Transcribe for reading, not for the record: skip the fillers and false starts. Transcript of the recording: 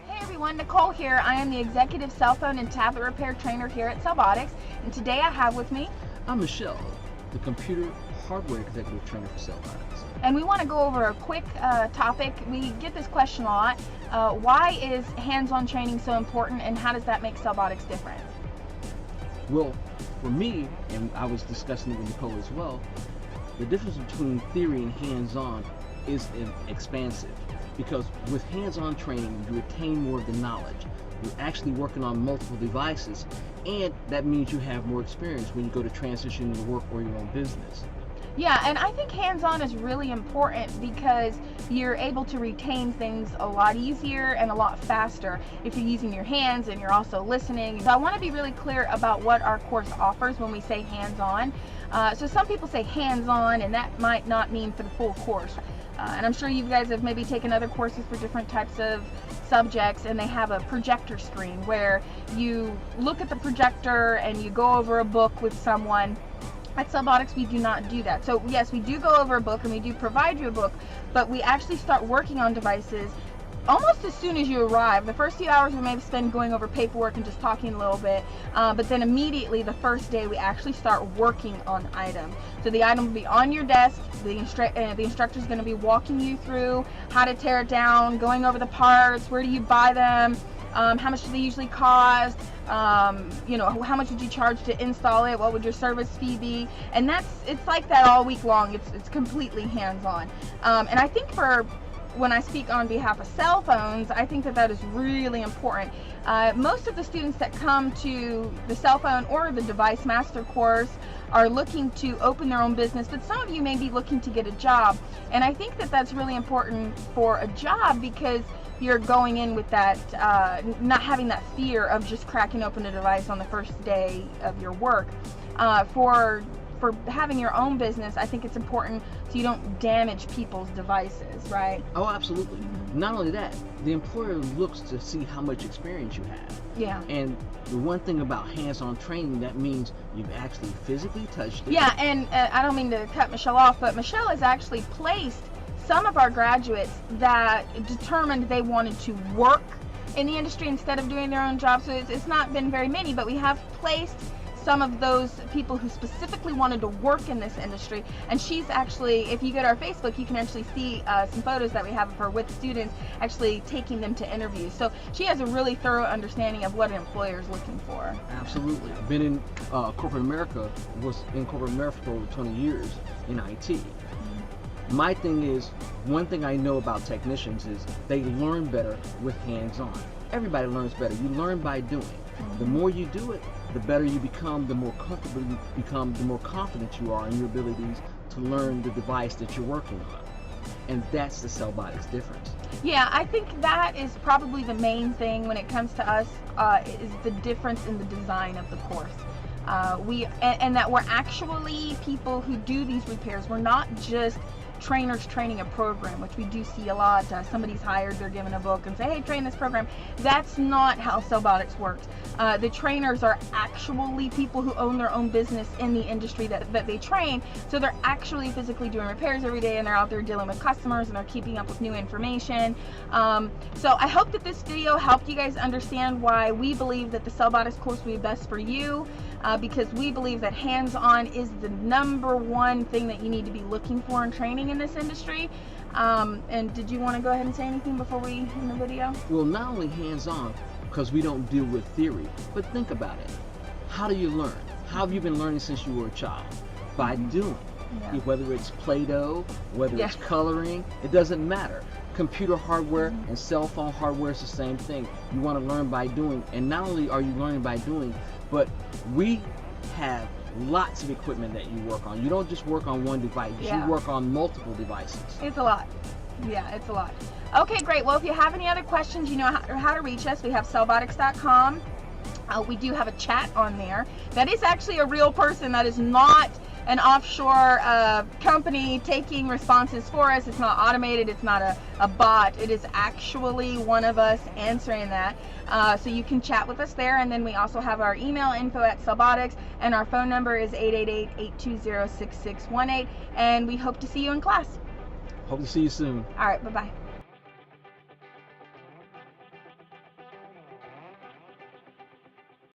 Hey everyone, Nicole here. I am the Executive Cell Phone and Tablet Repair Trainer here at CellBotics, and today I have with me... I'm Michelle, the Computer Hardware Executive Trainer for CellBotics. And we want to go over a quick topic. We get this question a lot. Why is hands-on training so important, and how does that make CellBotics different? Well, for me, and I was discussing it with Nicole as well, the difference between theory and hands-on is expansive. Because with hands-on training, you retain more of the knowledge. You're actually working on multiple devices, and that means you have more experience when you go to transition your work or your own business. Yeah, and I think hands-on is really important because you're able to retain things a lot easier and a lot faster if you're using your hands and you're also listening. So I want to be really clear about what our course offers when we say hands-on. So some people say hands-on, and that might not mean for the full course. And I'm sure you guys have maybe taken other courses for different types of subjects, and they have a projector screen where you look at the projector and you go over a book with someone. At CellBotics, we do not do that. So yes, we do go over a book and we do provide you a book, but we actually start working on devices almost as soon as you arrive. The first few hours we may spend going over paperwork and just talking a little bit, but then immediately the first day we actually start working on items. So the item will be on your desk. The instructor is going to be walking you through how to tear it down, going over the parts, where do you buy them, how much do they usually cost, you know, how much would you charge to install it, what would your service fee be, and it's like that all week long. It's completely hands-on, and I think when I speak on behalf of cell phones, I think that is really important. Most of the students that come to the cell phone or the device master course are looking to open their own business, but some of you may be looking to get a job, and I think that that's really important for a job because you're going in with that, not having that fear of just cracking open a device on the first day of your work. For having your own business, I think it's important so you don't damage people's devices, right? Oh, absolutely. Not only that, the employer looks to see how much experience you have. Yeah. And the one thing about hands-on training, that means you've actually physically touched it. Yeah, and I don't mean to cut Michelle off, but Michelle has actually placed some of our graduates that determined they wanted to work in the industry instead of doing their own job. So it's not been very many, but we have placed some of those people who specifically wanted to work in this industry, and she's actually, if you go to our Facebook, you can actually see some photos that we have of her with students actually taking them to interviews. So she has a really thorough understanding of what an employer is looking for. Absolutely. I've been in corporate America, was in corporate America for over 20 years in IT. My thing is, one thing I know about technicians is they learn better with hands-on. Everybody learns better. You learn by doing. The more you do it, the better you become, the more comfortable you become, the more confident you are in your abilities to learn the device that you're working on. And that's the CellBotics difference. Yeah, I think that is probably the main thing when it comes to us, is the difference in the design of the course. And that we're actually people who do these repairs. We're not just trainers training a program, which we do see a lot. Somebody's hired, they're given a book and say, hey, train this program. That's not how CellBotics works. The trainers are actually people who own their own business in the industry that they train, so they're actually physically doing repairs every day, and they're out there dealing with customers, and they're keeping up with new information. So I hope that this video helped you guys understand why we believe that the CellBotics course will be best for you, because we believe that hands-on is the #1 thing that you need to be looking for in training in this industry. And did you want to go ahead and say anything before we end the video? Well, not only hands-on, because we don't deal with theory, but think about it. How do you learn? How have you been learning since you were a child? By doing. Yeah. Whether it's Play-Doh, whether it's coloring, it doesn't matter. Computer hardware and cell phone hardware is the same thing. You want to learn by doing, and not only are you learning by doing, but we have lots of equipment that you work on. You don't just work on one device, you work on multiple devices. It's a lot. Yeah, it's a lot. Okay, great. Well, if you have any other questions, you know how to reach us. We have cellbotics.com. We do have a chat on there. That is actually a real person. That is not an offshore company taking responses for us. It's not automated. It's not a bot. It is actually one of us answering that. So you can chat with us there. And then we also have our email, info@CellBotics, and our phone number is 888-820-6618. And we hope to see you in class. Hope to see you soon. All right, bye-bye.